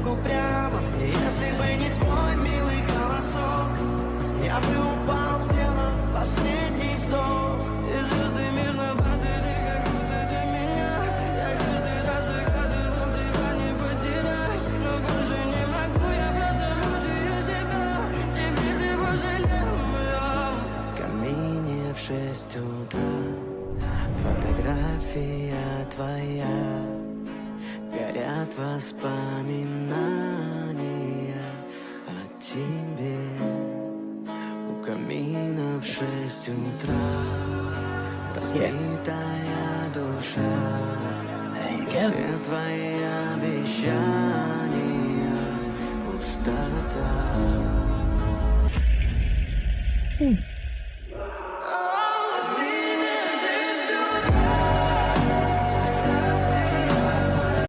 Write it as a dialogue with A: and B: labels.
A: так упрямо. И если бы не твой милый голосок, я бы упал, сделав последний вздох. И звезды мирно падали, как будто для меня. Я каждый раз загадывал тебя не потерять, но больше не могу, я просто мучаю себя. Теперь ты больше не моя. В камине в 6 утра фотография твоя. Горят воспоминания о тебе. У камина в 6 утра разбитая душа. Все твои обещания пустота.